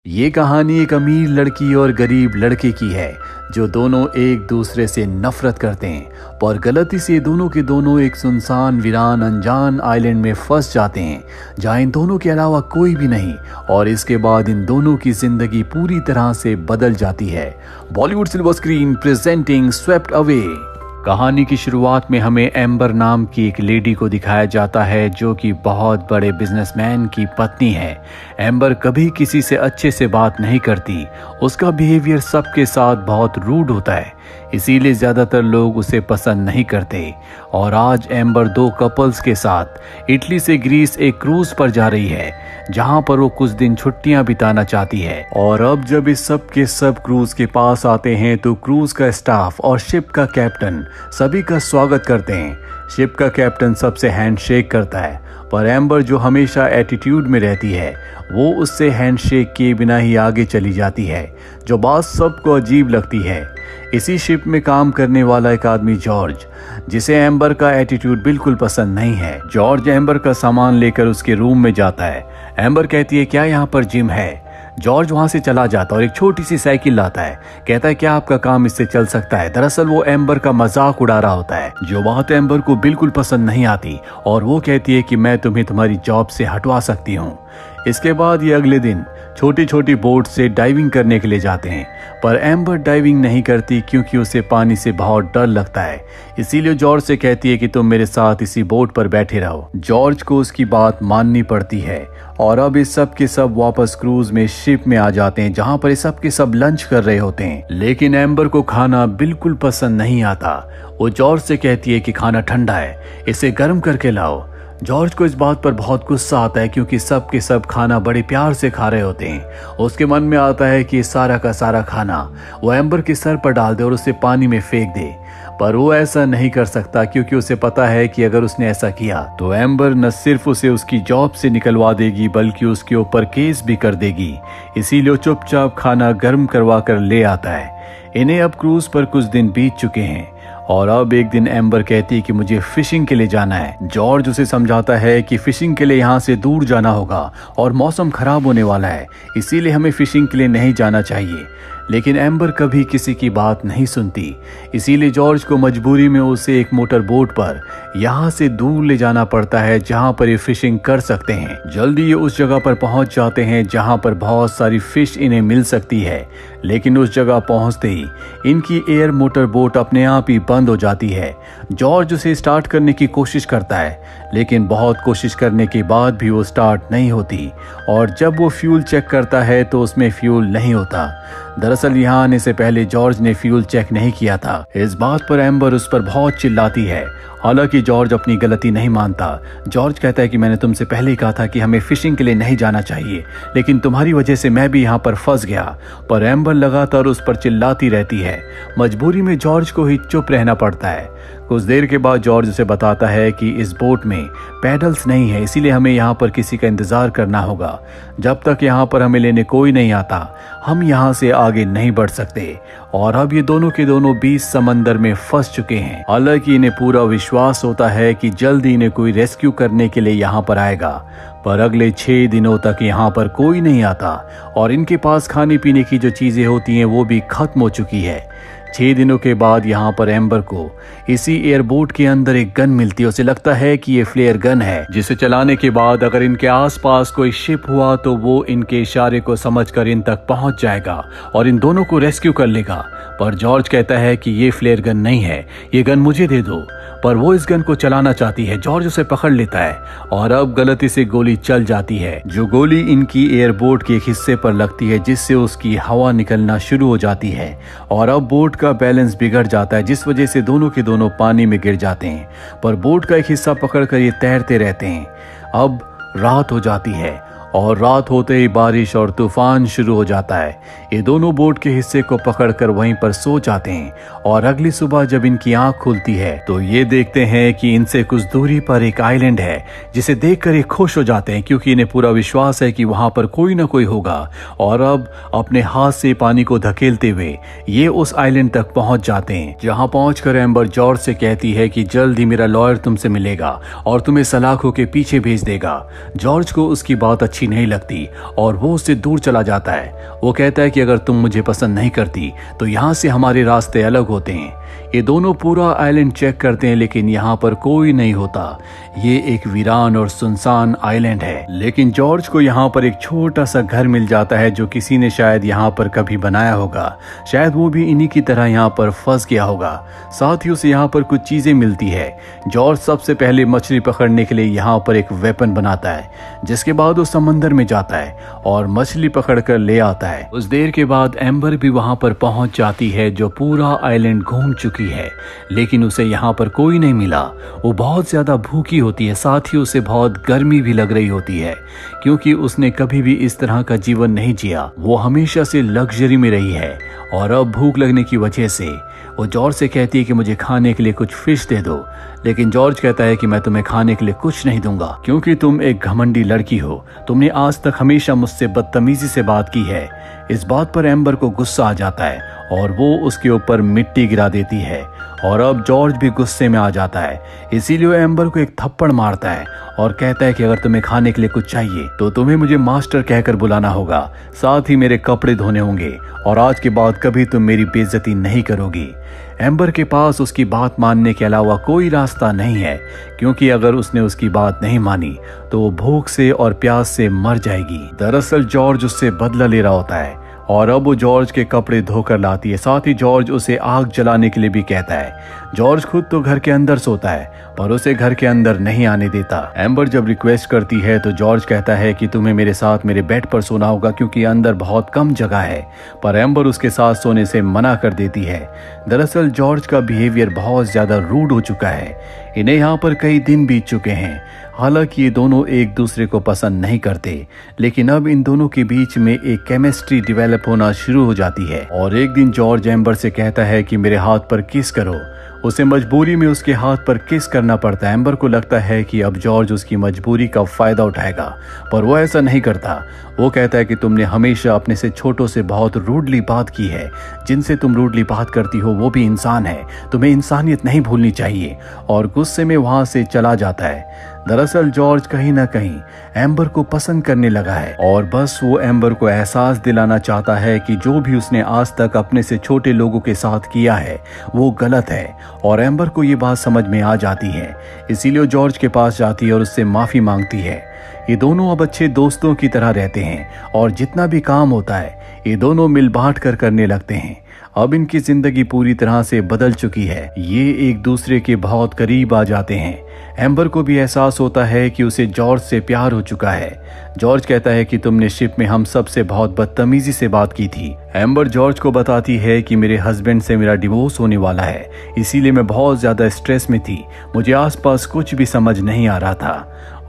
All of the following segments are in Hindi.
ये कहानी एक अमीर लड़की और गरीब लड़के की है जो दोनों एक दूसरे से नफरत करते हैं, पर गलती से दोनों के दोनों एक सुनसान वीरान अनजान आइलैंड में फंस जाते हैं जहां इन दोनों के अलावा कोई भी नहीं। और इसके बाद इन दोनों की जिंदगी पूरी तरह से बदल जाती है। Bollywood silver screen presenting swept away. कहानी की शुरुआत में हमें एम्बर नाम की एक लेडी को दिखाया जाता है जो कि बहुत बड़े बिजनेसमैन की पत्नी है। एम्बर कभी किसी से अच्छे से बात नहीं करती, उसका बिहेवियर सबके साथ बहुत रूड होता है, इसीलिए ज्यादातर लोग उसे पसंद नहीं करते। और आज एम्बर दो कपल्स के साथ इटली से ग्रीस एक क्रूज पर जा रही है जहां पर वो कुछ दिन छुट्टियां बिताना चाहती है। और अब जब इस सब के सब क्रूज के पास आते हैं तो क्रूज का स्टाफ और शिप का कैप्टन सभी का स्वागत करते हैं। शिप का कैप्टन सबसे हैंडशेक करता है, पर एम्बर जो हमेशा एटीट्यूड में रहती है वो उससे हैंडशेक किए बिना ही आगे चली जाती है, जो बात सबको अजीब लगती है। इसी शिप में काम करने वाला एक आदमी जॉर्ज, जिसे एम्बर का एटीट्यूड बिल्कुल पसंद नहीं है। जॉर्ज एम्बर का सामान लेकर उसके रूम में जाता है। एम्बर कहती है क्या यहाँ पर जिम है? जॉर्ज वहां से चला जाता और एक छोटी सी साइकिल लाता है। कहता है क्या आपका काम इससे चल सकता है? दरअसल वो एम्बर का मजाक उड़ा रहा होता है, जो बात एम्बर को बिल्कुल पसंद नहीं आती और वो कहती है कि मैं तुम्हें तुम्हारी जॉब से हटवा सकती हूँ। इसके बाद ये अगले दिन छोटी छोटी बोट से डाइविंग करने के लिए जाते हैं, पर एम्बर डाइविंग नहीं करती क्योंकि उसे पानी से बहुत डर लगता है। इसीलिए जॉर्ज से कहती है कि तुम मेरे साथ इसी बोट पर बैठे रहो। जॉर्ज को उसकी बात माननी पड़ती है और अब इस सब के सब वापस क्रूज में शिप में आ जाते हैं जहां पर सब के सब लंच कर रहे होते हैं। लेकिन एम्बर को खाना बिल्कुल पसंद नहीं आता। वो जॉर्ज से कहती है कि खाना ठंडा है, इसे गर्म करके लाओ। जॉर्ज को इस बात पर बहुत गुस्सा आता है क्योंकि सब के सब खाना बड़े प्यार से खा रहे होते हैं। उसके मन में आता है कि सारा का सारा खाना वो एम्बर के सर पर डाल दे और उसे पानी में फेंक दे, पर वो ऐसा नहीं कर सकता क्योंकि उसे पता है कि अगर उसने ऐसा किया तो एम्बर न सिर्फ उसे उसकी जॉब से निकलवा देगी बल्कि उसके ऊपर केस भी कर देगी। इसीलिए वो चुपचाप खाना गर्म करवा कर ले आता है। इन्हें अब क्रूज पर कुछ दिन बीत चुके हैं और अब एक दिन एम्बर कहती है कि मुझे फिशिंग के लिए जाना है। जॉर्ज उसे समझाता है कि फिशिंग के लिए यहाँ से दूर जाना होगा और मौसम खराब होने वाला है, इसीलिए हमें फिशिंग के लिए नहीं जाना चाहिए। लेकिन एम्बर कभी किसी की बात नहीं सुनती, इसीलिए जॉर्ज को मजबूरी में उसे एक मोटर बोट पर यहाँ से दूर ले जाना पड़ता है जहाँ पर ये फिशिंग कर सकते हैं। जल्दी ये उस जगह पर पहुँच जाते हैं जहाँ पर बहुत सारी फिश इन्हें मिल सकती है, लेकिन उस जगह पहुँचते ही इनकी एयर मोटर बोट अपने आप ही बंद हो जाती है। जॉर्ज उसे स्टार्ट करने की कोशिश करता है, लेकिन बहुत कोशिश करने के बाद भी वो स्टार्ट नहीं होती और जब वो फ्यूल चेक करता है तो उसमें फ्यूल नहीं होता। दरअसल यहाँ आने से पहले जॉर्ज ने फ्यूल चेक नहीं किया था। इस बात पर एम्बर उस पर बहुत चिल्लाती है, हालांकि जॉर्ज अपनी गलती नहीं मानता। जॉर्ज कहता है कि मैंने तुमसे पहले ही कहा था कि हमें फिशिंग के लिए नहीं जाना चाहिए, लेकिन तुम्हारी वजह से मैं भी यहाँ पर फंस गया। पर एम्बर लगातार उस पर चिल्लाती रहती है। मजबूरी में जॉर्ज को ही चुप रहना पड़ता है। कुछ देर के बाद जॉर्ज उसे बताता है कि इस बोट में पैडल्स नहीं है, इसीलिए हमें यहाँ पर किसी का इंतजार करना होगा। जब तक यहाँ पर हमें लेने कोई नहीं आता हम यहाँ से आगे नहीं बढ़ सकते। और अब ये दोनों के दोनों बीच समंदर में फंस चुके हैं। हालांकि इन्हें पूरा विश्वास होता है कि जल्दी इन्हें कोई रेस्क्यू करने के लिए यहाँ पर आएगा, पर अगले 6 दिनों तक यहाँ पर कोई नहीं आता और इनके पास खाने पीने की जो चीजें होती हैं वो भी खत्म हो चुकी है। 6 दिनों के बाद यहाँ पर एम्बर को इसी एयरबोट के अंदर एक गन मिलती है। उसे लगता है कि ये फ्लेयर गन है, जिसे चलाने के बाद अगर इनके आसपास कोई शिप हुआ तो वो इनके इशारे को समझकर इन तक पहुंच जाएगा और इन दोनों को रेस्क्यू कर लेगा। पर जॉर्ज कहता है कि ये फ्लेयर गन नहीं है, ये गन मुझे दे दो, पर वो इस गन को चलाना चाहती है। जॉर्ज उसे पकड़ लेता है और अब गलती से गोली चल जाती है, जो गोली इनकी एयरबोट के एक हिस्से पर लगती है जिससे उसकी हवा निकलना शुरू हो जाती है और अब बोट का बैलेंस बिगड़ जाता है, जिस वजह से दोनों के दोनों पानी में गिर जाते हैं। पर बोट का एक हिस्सा पकड़कर ये तैरते रहते हैं। अब रात हो जाती है और रात होते ही बारिश और तूफान शुरू हो जाता है। ये दोनों बोट के हिस्से को पकड़कर वहीं पर सो जाते हैं और अगली सुबह जब इनकी आंख खुलती है तो ये देखते हैं कि इनसे कुछ दूरी पर एक आइलैंड है, जिसे देखकर ये खुश हो जाते हैं क्योंकि इन्हें पूरा विश्वास है कि वहां पर कोई ना कोई होगा। और अब अपने हाथ से पानी को धकेलते हुए ये उस आइलैंड तक पहुंच जाते हैं, जहां पहुंचकर एम्बर जॉर्ज से कहती है कि जल्द ही मेरा लॉयर तुमसे मिलेगा और तुम्हें सलाखों के पीछे भेज देगा। जॉर्ज को उसकी बात अच्छी अच्छी नहीं लगती और वो उससे दूर चला जाता है। वो कहता है कि अगर तुम मुझे पसंद नहीं करती तो यहाँ से हमारे रास्ते अलग होते हैं। ये दोनों पूरा आइलैंड चेक करते हैं लेकिन यहाँ पर कोई नहीं होता। ये एक वीरान और सुनसान आइलैंड है, लेकिन जॉर्ज को यहाँ पर एक छोटा सा घर मिल जाता है जो किसी ने शायद यहाँ पर कभी बनाया होगा। शायद वो भी इन्हीं की तरह यहाँ पर फंस गया होगा। साथ ही उसे यहाँ पर कुछ चीजें मिलती है। जॉर्ज सबसे पहले मछली पकड़ने के लिए यहाँ पर एक वेपन बनाता है, जिसके बाद वो समंदर में जाता है और मछली पकड़ कर ले आता है। उस देर के बाद एम्बर भी वहाँ पर पहुँच जाती है जो पूरा आइलैंड घूम चुकी है, लेकिन उसे यहाँ पर कोई नहीं मिला। वो बहुत ज्यादा भूखी होती है, साथ ही उसे बहुत गर्मी भी लग रही होती है क्योंकि उसने कभी भी इस तरह का जीवन नहीं जिया। वो हमेशा से लग्जरी में रही है और अब भूख लगने की वजह से वो जॉर्ज से कहती है कि मुझे खाने के लिए कुछ फिश दे दो, लेकिन जॉर्ज कहता है कि मैं तुम्हें खाने के लिए कुछ नहीं दूंगा क्योंकि तुम एक घमंडी लड़की हो। तुमने आज तक हमेशा मुझसे बदतमीजी से बात की है। इस बात पर एम्बर को गुस्सा आ जाता है और वो उसके ऊपर मिट्टी गिरा देती है और अब जॉर्ज भी गुस्से में आ जाता है। इसीलिए वो एम्बर को एक थप्पड़ मारता है और कहता है कि अगर तुम्हें खाने के लिए कुछ चाहिए तो तुम्हें मुझे मास्टर कहकर बुलाना होगा, साथ ही मेरे कपड़े धोने होंगे और आज के बाद कभी तुम मेरी बेइज्जती नहीं करोगी। एम्बर के पास उसकी बात मानने के अलावा कोई रास्ता नहीं है क्योंकि अगर उसने उसकी बात नहीं मानी तो वो भूख से और प्यास से मर जाएगी। दरअसल जॉर्ज उससे बदला ले रहा होता है और अब वो जॉर्ज के कपड़े धोकर लाती है। साथ ही जॉर्ज उसे आग जलाने के लिए भी कहता है। जॉर्ज खुद तो घर के अंदर सोता है पर उसे घर के अंदर नहीं आने देता। एम्बर जब रिक्वेस्ट करती है तो जॉर्ज कहता है कि तुम्हें मेरे साथ मेरे बेड पर सोना होगा क्योंकि अंदर बहुत कम जगह है, पर एम्बर उसके साथ सोने से मना कर देती है। दरअसल जॉर्ज का बिहेवियर बहुत ज्यादा रूड हो चुका है। इन्हें यहाँ पर कई दिन बीत चुके हैं। हालांकि ये दोनों एक दूसरे को पसंद नहीं करते, लेकिन अब इन दोनों के बीच में एक केमिस्ट्री डेवलप होना शुरू हो जाती है और एक दिन जॉर्ज एम्बर से कहता है कि मेरे हाथ पर किस करो। उसे मजबूरी में उसके हाथ पर किस करना पड़ता है। एम्बर को लगता है कि अब जॉर्ज उसकी मजबूरी का फायदा उठाएगा, पर वो ऐसा नहीं करता। वो कहता है कि तुमने हमेशा अपने से छोटों से बहुत रूडली बात की है। जिनसे तुम रूडली बात करती हो वो भी इंसान है, तुम्हें इंसानियत नहीं भूलनी चाहिए, और गुस्से में वहां से चला जाता है। दरअसल जॉर्ज कहीं ना कहीं एम्बर को पसंद करने लगा है और बस वो एम्बर को एहसास दिलाना चाहता है कि जो भी उसने आज तक अपने से छोटे लोगों के साथ किया है वो गलत है, और एम्बर को ये बात समझ में आ जाती है। इसीलिए जॉर्ज के पास जाती है और उससे माफी मांगती है। ये दोनों अब अच्छे दोस्तों की तरह रहते हैं और जितना भी काम होता है ये दोनों मिल बांट कर करने लगते हैं। अब इनकी जिंदगी पूरी तरह से बदल चुकी है। ये एक दूसरे के बहुत करीब आ जाते हैं। एम्बर को भी एहसास होता है कि उसे जॉर्ज से प्यार हो चुका है। जॉर्ज कहता है कि तुमने शिप में हम सब से बहुत बदतमीजी से बात की थी। एम्बर जॉर्ज को बताती है कि मेरे हस्बैंड से मेरा डिवोर्स होने वाला है, इसीलिए मैं बहुत ज्यादा स्ट्रेस में थी। मुझे आसपास कुछ भी समझ नहीं आ रहा था,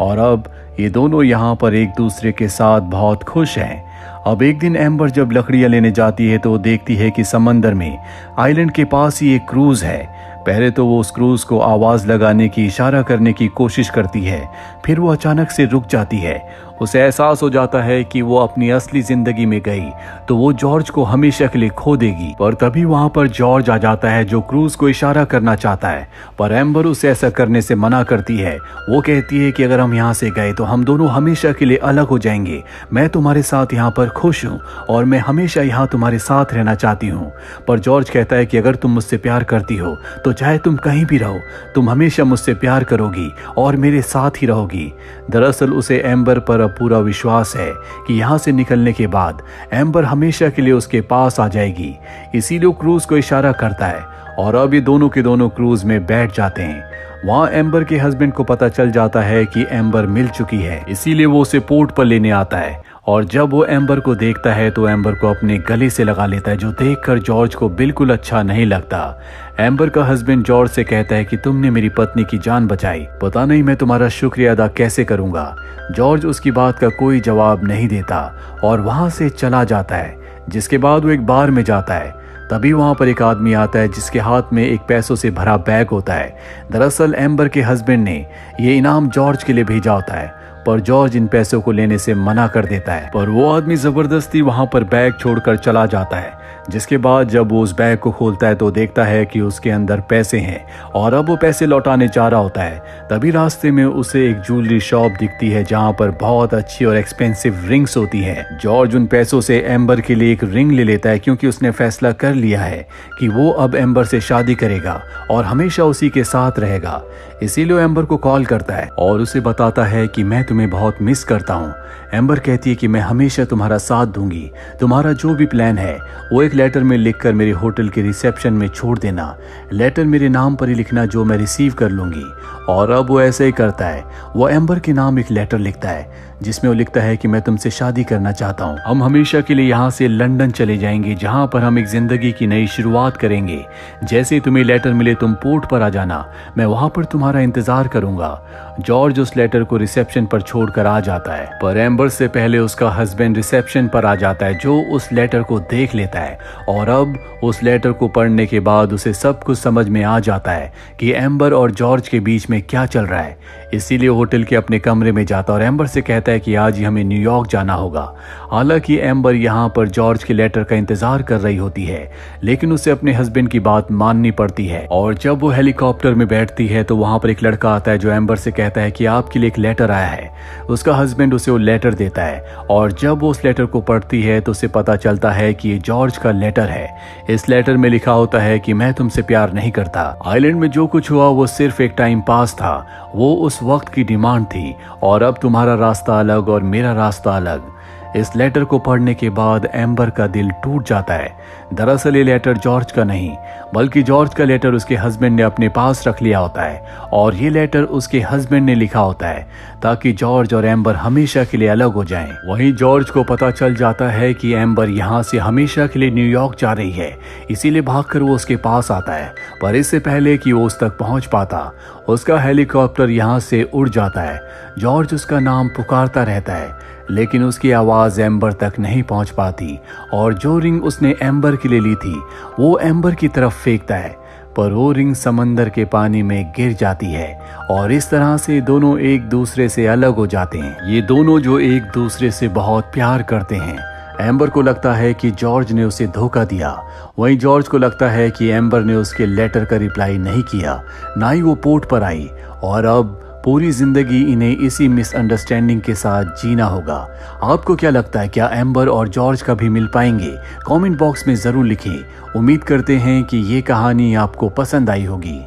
और अब ये दोनों यहाँ पर एक दूसरे के साथ बहुत खुश हैं। अब एक दिन एम्बर जब लकड़ियां लेने जाती है तो वो देखती है कि समंदर में आइलैंड के पास ही एक क्रूज है। पहले तो वो उस क्रूज को आवाज लगाने की, इशारा करने की कोशिश करती है, फिर वो अचानक से रुक जाती है। उसे एहसास हो जाता है कि वो अपनी असली जिंदगी में गई तो वो जॉर्ज को हमेशा के लिए खो देगी। पर तभी वहां पर जॉर्ज आ जाता है जो क्रूज को इशारा करना चाहता है, पर एम्बर उसे ऐसा करने से मना करती है। वो कहती है कि अगर हम यहाँ से गए तो हम दोनों हमेशा के लिए अलग हो जाएंगे। मैं तुम्हारे साथ यहाँ पर खुश हूँ और मैं हमेशा यहाँ तुम्हारे साथ रहना चाहती हूँ। पर जॉर्ज कहता है कि अगर तुम मुझसे प्यार करती हो तो चाहे तुम कहीं भी रहो, तुम हमेशा मुझसे प्यार करोगी और मेरे साथ ही रहोगी। दरअसल उसे एम्बर पर पूरा विश्वास है कि यहाँ से निकलने के बाद एम्बर हमेशा के लिए उसके पास आ जाएगी। इसीलिए क्रूज को इशारा करता है और अब ये दोनों के दोनों क्रूज में बैठ जाते हैं। वहाँ एम्बर के हस्बैंड को पता चल जाता है कि एम्बर मिल चुकी है, इसीलिए वो उसे पोर्ट पर लेने आता है। और जब वो एम्बर को देखता है तो एम्बर को अपने गले से लगा लेता है, जो देखकर जॉर्ज को बिल्कुल अच्छा नहीं लगता। एम्बर का हस्बैंड जॉर्ज से कहता है कि तुमने मेरी पत्नी की जान बचाई, पता नहीं मैं तुम्हारा शुक्रिया अदा कैसे करूंगा। जॉर्ज उसकी बात का कोई जवाब नहीं देता और वहां से चला जाता है। जिसके बाद वो एक बार में जाता है। तभी वहां पर एक आदमी आता है जिसके हाथ में एक पैसों से भरा बैग होता है। दरअसल एम्बर के हस्बैंड ने ये इनाम जॉर्ज के लिए भेजा होता है, पर जॉर्ज इन पैसों को लेने से मना कर देता है। पर वो आदमी जबरदस्ती वहां पर बैग छोड़कर चला जाता है। जिसके बाद जब वो उस बैग को खोलता है तो देखता है कि उसके अंदर पैसे हैं और अब वो पैसे लौटाने जा रहा होता है। तभी रास्ते में उसे एक ज्वेलरी शॉप दिखती है जहाँ पर बहुत अच्छी और एक्सपेंसिव रिंग्स होती है। जॉर्ज उन पैसों से एम्बर के लिए एक रिंग ले लेता है क्योंकि उसने फैसला कर लिया है कि वो अब एम्बर से शादी करेगा और हमेशा उसी के साथ रहेगा। इसीलिए एम्बर को कॉल करता है और उसे बताता है कि मैं तुम्हें बहुत मिस करता हूँ। एम्बर कहती है कि मैं हमेशा तुम्हारा साथ दूंगी, तुम्हारा जो भी प्लान है वो एक लेटर में लिखकर मेरे होटल के रिसेप्शन में छोड़ देना। लेटर मेरे नाम पर ही लिखना जो मैं रिसीव कर लूंगी। और अब वो ऐसे ही करता है। वो एम्बर के नाम एक लेटर लिखता है जिसमें वो लिखता है कि मैं तुमसे शादी करना चाहता हूँ। हम हमेशा के लिए यहाँ से लंदन चले जाएंगे जहाँ पर हम एक जिंदगी की नई शुरुआत करेंगे। जैसे ही तुम्हें लेटर मिले तुम पोर्ट पर आ जाना, मैं वहाँ पर तुम्हारा इंतजार करूंगा। जॉर्ज उस लेटर को रिसेप्शन पर छोड़कर आ जाता है, पर एम्बर से पहले उसका हस्बैंड रिसेप्शन पर आ जाता है जो उस लेटर को देख लेता है। और अब उस लेटर को पढ़ने के बाद उसे सब कुछ समझ में आ जाता है कि एम्बर और जॉर्ज के बीच में क्या चल रहा है। इसीलिए होटल के अपने कमरे में जाता और एम्बर से कहता है कि आज ही हमें न्यूयॉर्क जाना होगा। हालांकि एम्बर यहाँ पर जॉर्ज के लेटर का इंतजार कर रही होती है, लेकिन उसे अपने हस्बैंड की बात माननी पड़ती है। और जब वो हेलीकॉप्टर में बैठती है तो वहां पर एक लड़का आता है जो एम्बर से कहता है कि आपके लिए एक लेटर आया है। उसका हस्बैंड उसे वो लेटर देता है और जब वो उस लेटर को पढ़ती है तो उसे पता चलता है कि ये जॉर्ज का लेटर है। इस लेटर में लिखा होता है कि मैं तुमसे प्यार नहीं करता। आइलैंड में जो कुछ हुआ वो सिर्फ एक टाइम पास था, वो उस वक्त की डिमांड थी और अब तुम्हारा रास्ता अलग और मेरा रास्ता अलग। इस लेटर को पढ़ने के बाद एम्बर का दिल टूट जाता है। दरअसल ये लेटर जॉर्ज का नहीं बल्कि जॉर्ज का लेटर उसके हस्बैंड ने अपने पास रख लिया होता है और ये लेटर उसके हस्बैंड ने लिखा होता है ताकि जॉर्ज और एम्बर हमेशा के लिए अलग हो जाएं। वहीं जॉर्ज को पता चल जाता है कि एम्बर यहाँ से हमेशा के लिए न्यूयॉर्क जा रही है, इसीलिए भागकर वो उसके पास आता है। पर इससे पहले कि वो उस तक पहुंच पाता उसका हेलीकॉप्टर यहाँ से उड़ जाता है। जॉर्ज उसका नाम पुकारता रहता है लेकिन उसकी आवाज एम्बर तक नहीं पहुंच पाती और जो रिंग उसने एम्बर के लिए ली थी वो एम्बर की तरफ फेंकता है, पर वो रिंग समंदर के पानी में गिर जाती है और इस तरह से दोनों एक दूसरे से अलग हो जाते हैं। ये दोनों जो एक दूसरे से बहुत प्यार करते हैं। एम्बर को लगता है कि जॉर्ज ने उसे धोखा दिया, वहीं जॉर्ज को लगता है कि एम्बर ने उसके लेटर का रिप्लाई नहीं किया, ना ही वो पोर्ट पर आई और अब पूरी जिंदगी इन्हें इसी मिसअंडरस्टैंडिंग के साथ जीना होगा। आपको क्या लगता है, क्या एम्बर और जॉर्ज कभी मिल पाएंगे? कमेंट बॉक्स में जरूर लिखें। उम्मीद करते हैं कि ये कहानी आपको पसंद आई होगी।